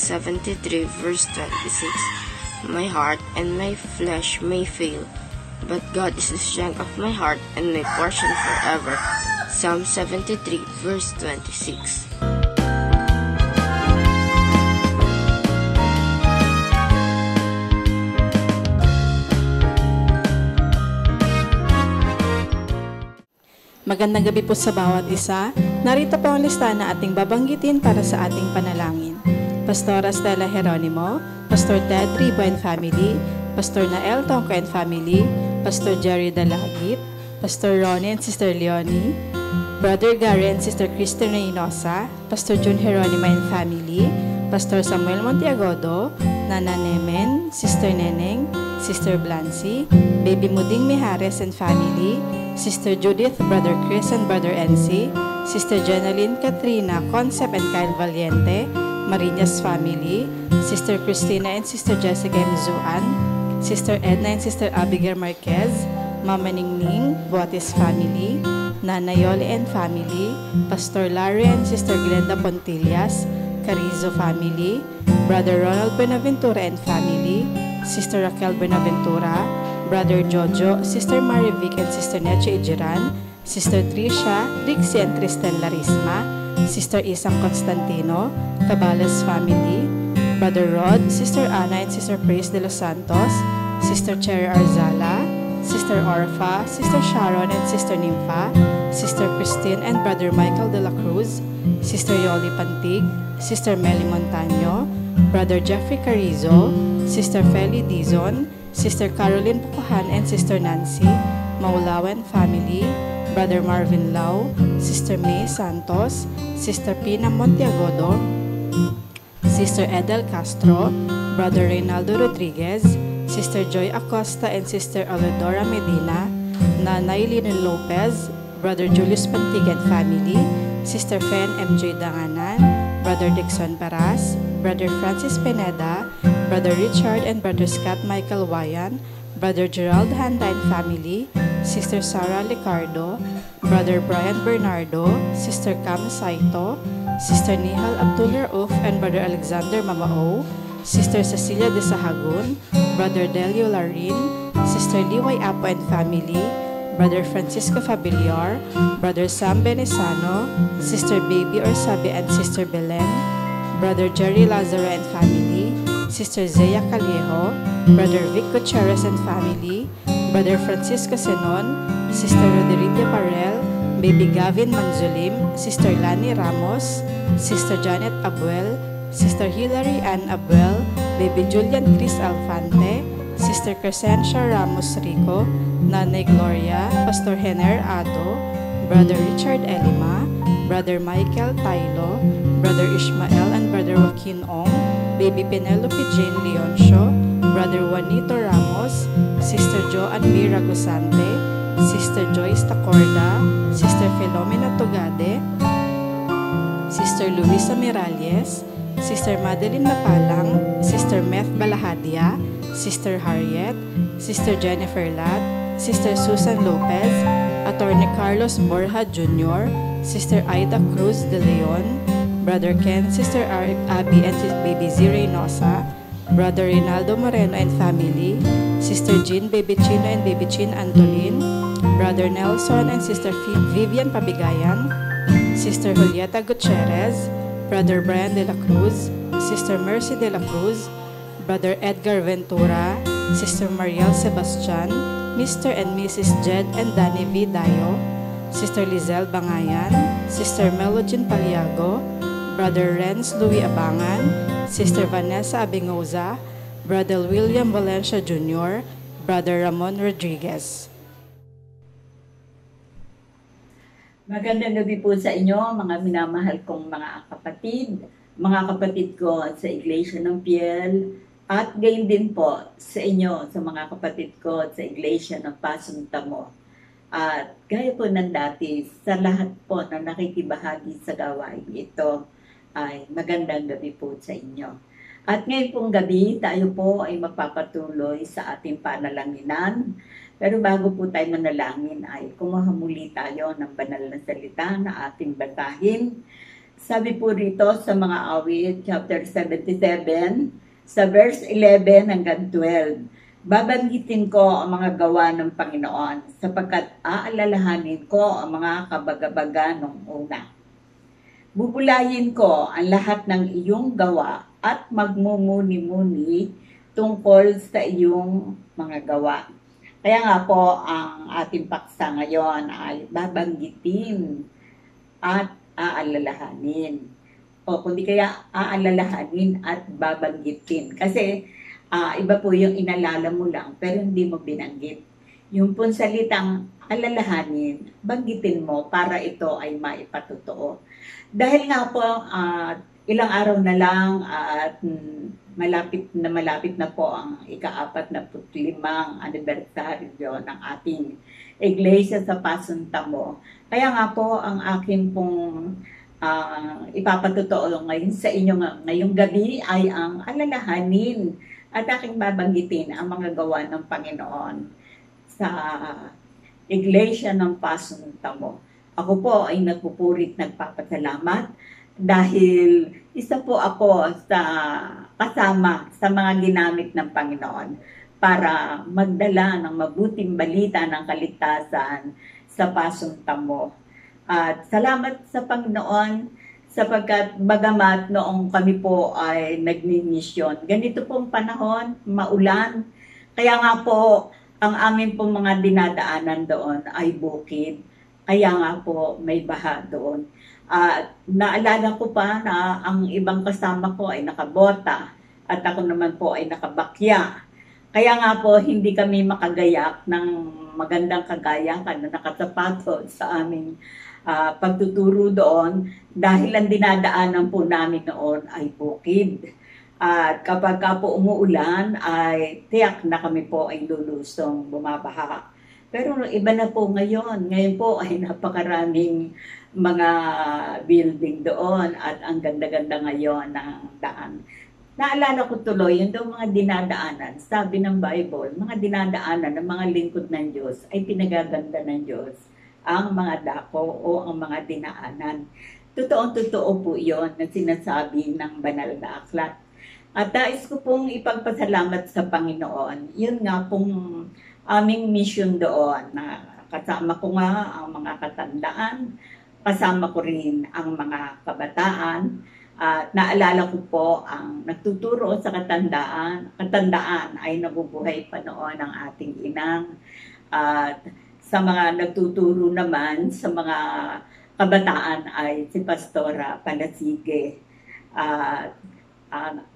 73 verse 26. My heart and my flesh may fail, but God is the strength of my heart and my portion forever. Psalm 73 verse 26. Magandang gabi po sa bawat isa. Narito po ang listahan na ating babanggitin para sa ating panalangin. Pastor Stella Jeronimo, Pastor Ted Ribo and Family, Pastor Nael Tongko and Family, Pastor Jerry Dalagit, Pastor Ronnie and Sister Leonie, Brother Gary and Sister Christine Reynosa, Pastor June Jeronimo and Family, Pastor Samuel Montiagodo, Nana Nemen, Sister Neneng, Sister Blancy, Baby Muding Mijares and Family, Sister Judith, Brother Chris and Brother NC, Sister Jenaline Katrina, Concept and Kyle Valiente, Marinas Family, Sister Christina and Sister Jessica Mizuan, Sister Edna and Sister Abigail Marquez, Mama Ningning, Boatis Family, Nana Yoli and Family, Pastor Larry and Sister Glenda Pontillas, Carizo Family, Brother Ronald Benaventura and Family, Sister Raquel Benaventura, Brother Jojo, Sister Marivic and Sister Neche Ijiran, Sister Trisha, Trixie and Tristan Larisma, Sister Isang Constantino, Cabales Family, Brother Rod, Sister Ana and Sister Praise de los Santos, Sister Cherry Arzala, Sister Orpha, Sister Sharon and Sister Nympha, Sister Christine and Brother Michael de la Cruz, Sister Yoli Pantig, Sister Melly Montaño, Brother Jeffrey Carizo, Sister Feli Dizon, Sister Caroline Pukuhan and Sister Nancy, Maulawan Family, Brother Marvin Lau, Sister May Santos, Sister Pina Montiagodo, Sister Edel Castro, Brother Reynaldo Rodriguez, Sister Joy Acosta and Sister Alodora Medina, Nanay Lino Lopez, Brother Julius Pantig and Family, Sister Fen MJ Danganan, Brother Dixon Paras, Brother Francis Pineda, Brother Richard and Brother Scott Michael Wayan, Brother Gerald Handa and Family, Sister Sarah Licardo, Brother Brian Bernardo, Sister Cam Saito, Sister Nihal Abdul Rauf and Brother Alexander Mamao, Sister Cecilia de Sahagun, Brother Delio Larin, Sister Liway Apo and Family, Brother Francisco Fabiliar, Brother Sam Benesano, Sister Baby Orsabe and Sister Belen, Brother Jerry Lazaro and Family, Sister Zea Callejo, Brother Vic Gutierrez and Family, Brother Francisco Senon, Sister Roderidia Parel, Baby Gavin Manzulim, Sister Lani Ramos, Sister Janet Abuel, Sister Hilary Ann Abuel, Baby Julian Chris Alfante, Sister Crescencia Ramos Rico, Nanay Gloria, Pastor Hener Ado, Brother Richard Elima, Brother Michael Tailo, Brother Ishmael and Brother Joaquin Ong, Baby Penelope Jane Leoncio, Brother Juanito Ramos, Sister Joanne Mira Gusante, Sister Joyce Tacorda, Sister Filomena Togade, Sister Luisa Miralles, Sister Madeline Napalang, Sister Meth Balahadia, Sister Harriet, Sister Jennifer Lat, Sister Susan Lopez, Attorney Carlos Borja Jr., Sister Aida Cruz de Leon, Brother Ken, Sister Abby and Baby Z Reynosa, Brother Rinaldo Moreno and Family, Sister Jean Baby Chino and Baby Chin Antolin, Brother Nelson and Sister Vivian Pabigayan, Sister Julieta Gutierrez, Brother Brian de la Cruz, Sister Mercy de la Cruz, Brother Edgar Ventura, Sister Mariel Sebastian, Mr. and Mrs. Jed and Danny V. Dayo, Sister Lizelle Bangayan, Sister Melogene Paliago, Brother Renz Louis Abangan, Sister Vanessa Abingoza, Brother William Valencia Jr., Brother Ramon Rodriguez. Magandang gabi po sa inyo, mga minamahal kong mga kapatid ko sa Iglesia ng Piel, at gayon din po sa inyo, sa mga kapatid ko sa Iglesia ng Pasong Tamo. At gaya po ng dati, sa lahat po na nakikibahagi sa gawain ito, ay magandang gabi po sa inyo. At ngayon pong gabi, tayo po ay magpapatuloy sa ating panalanginan. Pero bago po tayo manalangin ay kumuha muli tayo ng banal na salita na ating basahin Sabi po rito sa mga awit, chapter 77, sa verse 11 hanggang 12, babanggitin ko ang mga gawa ng Panginoon sapagkat aalalahanin ko ang mga kabagabaga nung una. Bubulayin ko ang lahat ng iyong gawa at magmumuni-muni tungkol sa iyong mga gawa. Kaya nga po, ang ating paksa ngayon ay babanggitin at aalalahanin. O kundi kaya aalalahanin at babanggitin. Kasi iba po yung inalala mo lang pero hindi mo binanggit. Yung pong salitang alalahanin, banggitin mo para ito ay maipatotoo. Dahil nga po, ilang araw na lang at malapit na po ang ika-45 anibersaryo ng ating iglesia sa Pasuntamo. Kaya nga po ang akin pong ipapatotoo ngayon sa inyo ngayong gabi ay ang alalahanin at aking babanggitin ang mga gawa ng Panginoon sa iglesia ng Pasuntamo. Ako po ay nagpupurit nagpapasalamat dahil isa po ako sa kasama sa mga ginamit ng Panginoon para magdala ng mabuting balita ng kaligtasan sa Pasuntamo. At salamat sa Panginoon sapagkat bagamat noong kami po ay nagnimisyon, ganito pong panahon, maulan, kaya nga po ang amin pong mga dinadaanan doon ay bukid, kaya nga po may baha doon. Naalala ko pa na ang ibang kasama ko ay nakabota at ako naman po ay nakabakya. Kaya nga po hindi kami makagayak ng magandang kagayakan na nakasapatos sa aming pagtuturo doon dahil ang dinadaanan po namin noon ay bukid. At kapag po umuulan ay tiyak na kami po ay lulusong bumabaha. Pero iba na po ngayon. Ngayon po ay napakaraming mga building doon at ang ganda-ganda ngayon ng daan. Naalala ko tuloy, yung daw mga dinadaanan, sabi ng Bible, mga dinadaanan ng mga lingkod ng Diyos ay pinagaganda ng Diyos ang mga dako o ang mga dinaanan. Totoo po yon na sinasabi ng banal na aklat. At nais ko pong ipagpasalamat sa Panginoon. Yun nga pong aming mission doon na kasama ko nga ang mga katandaan, kasama ko rin ang mga kabataan, at naalala ko po ang nagtuturo sa katandaan ay nabubuhay pa noon ang ating inang, at sa mga nagtuturo naman sa mga kabataan ay si Pastora Palasige.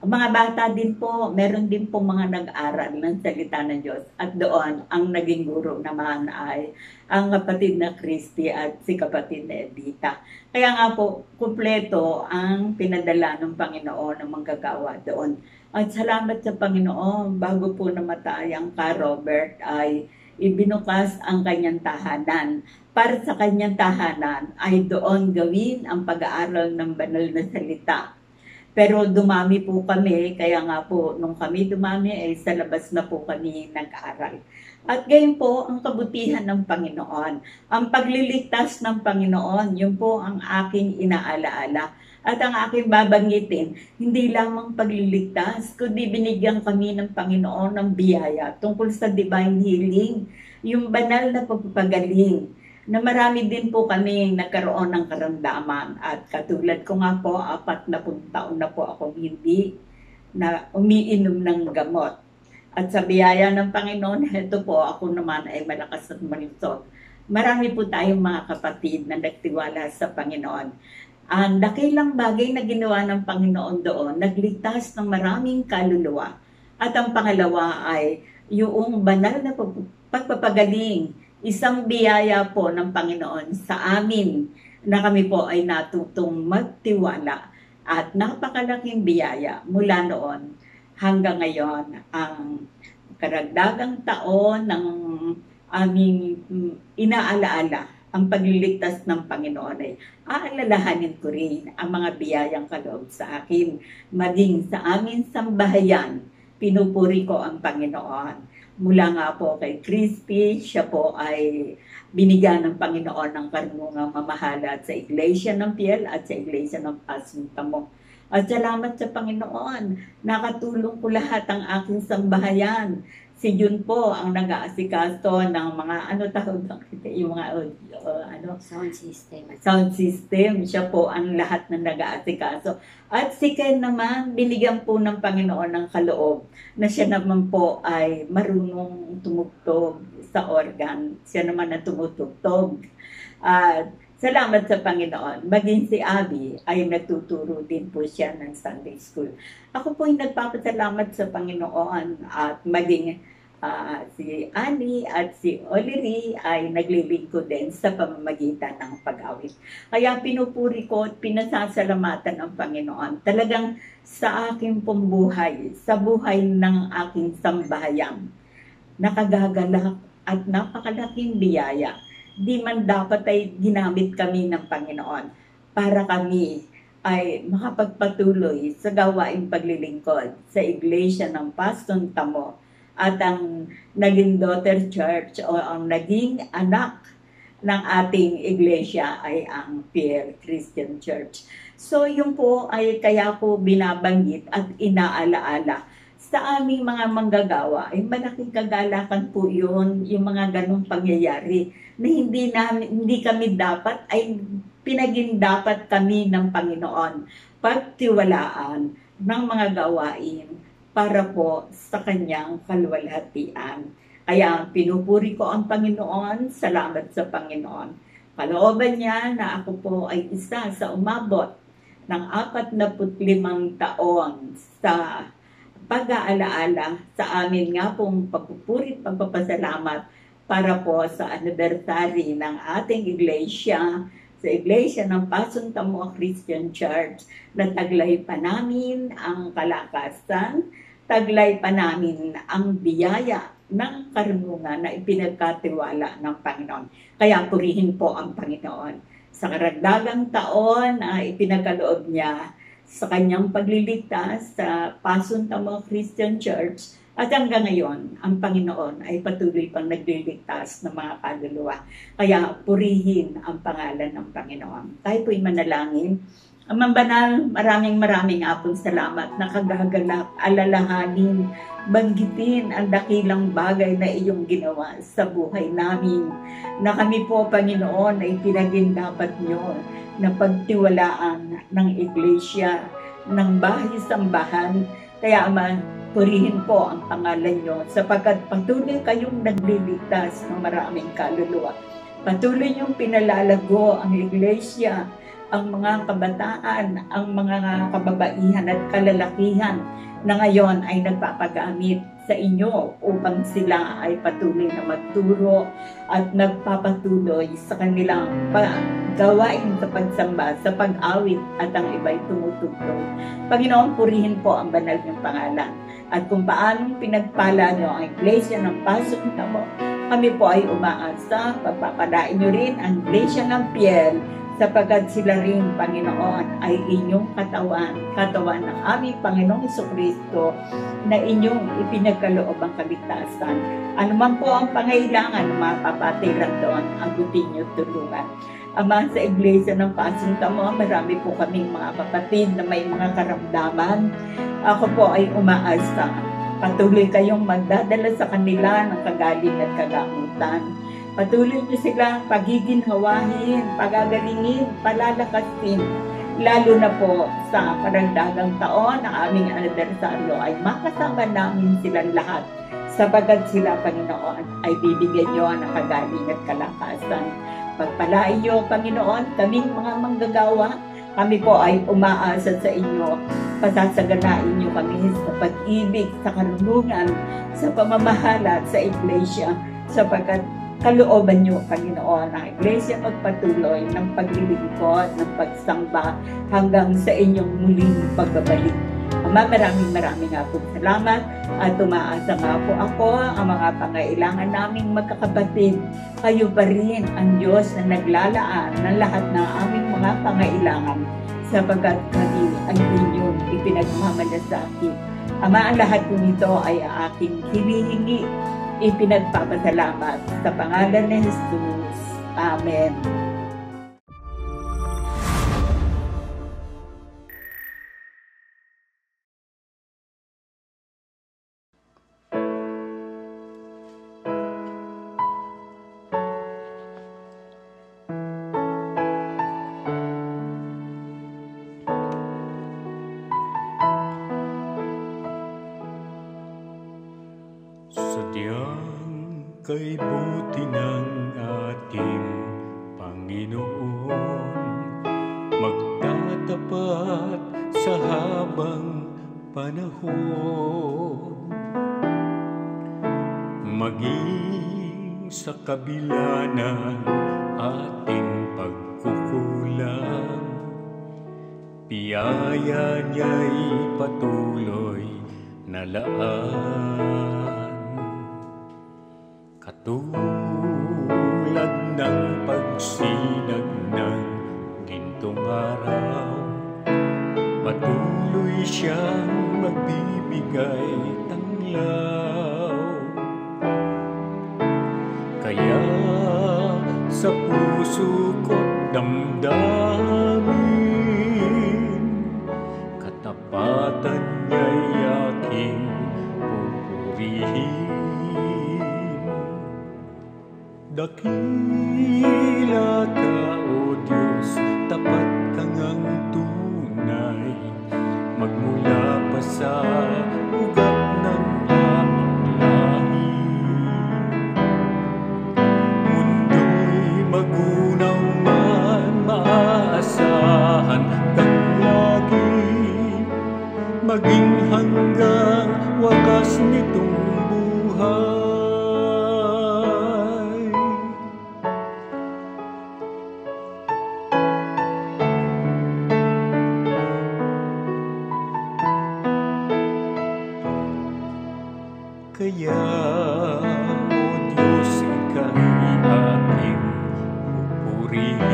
Mga bata din po, meron din po mga nag-aral ng salita ng Diyos. At doon, ang naging guro naman ay ang kapatid na Christy at si kapatid na Edita. Kaya nga po, kumpleto ang pinadala ng Panginoon ng manggagawa doon. At salamat sa Panginoon, bago po namatay ang Ka Robert ay ibinukas ang kanyang tahanan. Para sa kanyang tahanan ay doon gawin ang pag-aaral ng banal na salita. Pero dumami po kami, kaya nga po nung kami dumami ay sa labas na po kami nag-aral. At gayon po ang kabutihan ng Panginoon. Ang pagliligtas ng Panginoon, yun po ang aking inaalaala. At ang aking babanggitin, hindi lamang pagliligtas, kundi binigyan kami ng Panginoon ng biyaya tungkol sa divine healing, yung banal na pagpapagaling, na marami din po kami nagkaroon ng karamdaman. At katulad ko nga po, 40 taon na po akong hindi na umiinom ng gamot. At sa biyaya ng Panginoon, ito po, ako naman ay malakas at malusog. Marami po tayong mga kapatid na nagtiwala sa Panginoon. Ang dakilang bagay na ginawa ng Panginoon doon, nagligtas ng maraming kaluluwa. At ang pangalawa ay yung banal na pagpapagaling, isang biyaya po ng Panginoon sa amin na kami po ay natutong magtiwala at napakalaking biyaya mula noon hanggang ngayon. Ang karagdagang taon ng aming inaalaala, ang pagliligtas ng Panginoon ay aalalahanin ko rin ang mga biyayang kaloob sa akin. Maging sa aming sambahayan, pinupuri ko ang Panginoon. mula nga po kay Christy. Siya po ay binigyan ng Panginoon ng karunungang mamahala sa Iglesia ng Piel at sa Iglesia ng Pasintamo. At salamat sa Panginoon, nakatulong ko lahat ang aking sambahayan. Si Jun po ang nag-aasikaso ng mga yung mga sound system. Siya po ang lahat na nag-aasikaso. At si Ken naman, binigyan po ng Panginoon ng kaloob na siya naman po ay marunong tumugtog sa organ. Siya naman na tumutugtog. At salamat sa Panginoon. Maging si Abby ay natuturo din po siya ng Sunday School. Ako po ay nagpapasalamat sa Panginoon at maging si Annie at si Olirie ay naglilingkod din sa pamamagitan ng pag-awit. Kaya pinupuri ko at pinasasalamatan ng Panginoon. Talagang sa aking pong buhay, sa buhay ng aking sambahayan, nakagagalak at napakalaking biyaya. Di man dapat ay ginamit kami ng Panginoon para kami ay makapagpatuloy sa gawaing paglilingkod sa Iglesia ng Pasintamo at ang naging daughter church o ang naging anak ng ating iglesia ay ang Piel Christian Church. So yun po ay kaya ko binabanggit at inaalaala sa aming mga manggagawa ay malaking kagalakan po yun, yung mga ganong pangyayari na hindi kami dapat ay pinaging dapat kami ng Panginoon pagtiwalaan ng mga gawain para po sa kanyang kalwalhatian. Kaya pinupuri ko ang Panginoon, salamat sa Panginoon. Kalooban niya na ako po ay isa sa umabot ng 45 taon sa pag-aalaala sa amin nga pong pagpupuri at pagpapasalamat para po sa anniversary ng ating iglesia, sa Iglesia ng Pasintamo Christian Church, na taglay pa namin ang kalakasan, taglay pa namin ang biyaya ng karunungan na ipinagkatiwala ng Panginoon. Kaya purihin po ang Panginoon sa karagdagang taon na ipinagkaloob niya sa kanyang pagliligtas sa Pasintamo Christian Church. At hanggang ngayon, ang Panginoon ay patuloy pang nagliligtas ng mga kaluluwa. Kaya purihin ang pangalan ng Panginoon. Tayo po'y manalangin. Amang Banal, maraming apong salamat na kagagalak, alalahanin, banggitin ang dakilang bagay na iyong ginawa sa buhay namin. Na kami po, Panginoon, ay pinaging dapat nyo na pagtiwalaan ng iglesia, ng bahay-sambahan. Kaya Ama, purihin po ang pangalan nyo sapagkat patuloy kayong nagliligtas ng maraming kaluluwa. Patuloy niyong pinalalago ang iglesia, ang mga kabataan, ang mga kababaihan at kalalakihan na ngayon ay nagpapagamit sa inyo upang sila ay patuloy na magturo at nagpapatuloy sa kanilang gawain sa pagsamba, sa pag-awit at ang iba'y tumutugtog. Panginoon, purihin po ang banal niyong pangalan. At kung paanong pinagpala niyo ang Iglesia ng Pasintamo, kami po ay umaasa, pagpapalain niyo rin ang Iglesia ng Piel, sapagkat sila rin, Panginoon, ay inyong katawan ng aming Panginoong Jesucristo na inyong ipinagkaloob ang kaligtasan. Ano man po ang pangailangan ng mga kapatiran doon, agutin niyo tulungan. Ama, sa Iglesia ng Pasintamo, marami po kaming mga kapatid na may mga karamdaman. Ako po ay umaasa. Patuloy kayong magdadala sa kanila ng kagaling at kagamutan. Patuloy niyo silang pagiginhawahin, pagagalingin, palalakasin. Lalo na po sa karagdagang taon ng aming anibersaryo ay makasama namin silang lahat. Sapagkat sila, Panginoon, ay bibigyan niyo ng kagaling at kalakasan. Pagpalain niyo, Panginoon, kaming mga manggagawa, kami po ay umaasa sa inyo. Pasasaganain niyo kami sa pag-ibig, sa karunungan, sa pamamahala sa Iglesia, sapagkat kalooban niyo, Panginoon, ang Iglesia magpatuloy ng paglilingkod, ng pagsamba hanggang sa inyong muling pagbabalik. Ama, maraming nga po salamat at umaasa nga po ako ang mga pangailangan naming magkakapatid. Kayo pa rin ang Diyos na naglalaan ng lahat ng aming mga pangailangan sapagkat kami ay inyong ipinagmamalasakit. Ama, ang lahat po nito ay aking hinihingi ipinagpapasalamat sa pangalan ni Jesus. Amen. Sadyang kay buti ng ating Panginoon, magtatapat sa habang panahon. Maging sa kabila ng ating pagkukulang, biyaya niya'y patuloy na laan. Katulad ng pagsinag ng gintong araw, patuloy siyang magbibigay tanglaw. Kaya sa puso ko't damdamin, katapatan niya'y aking pupurihin. Dakila ka, O Diyos, tapat kang ang tunay, magmula pa sa ugat ng aming lahi. Mundo'y magunaw man, maaasahan kang lagi, maging hanggang wakas nitong buhay. Kaya, O Diyos, ika'y aking pupurihin.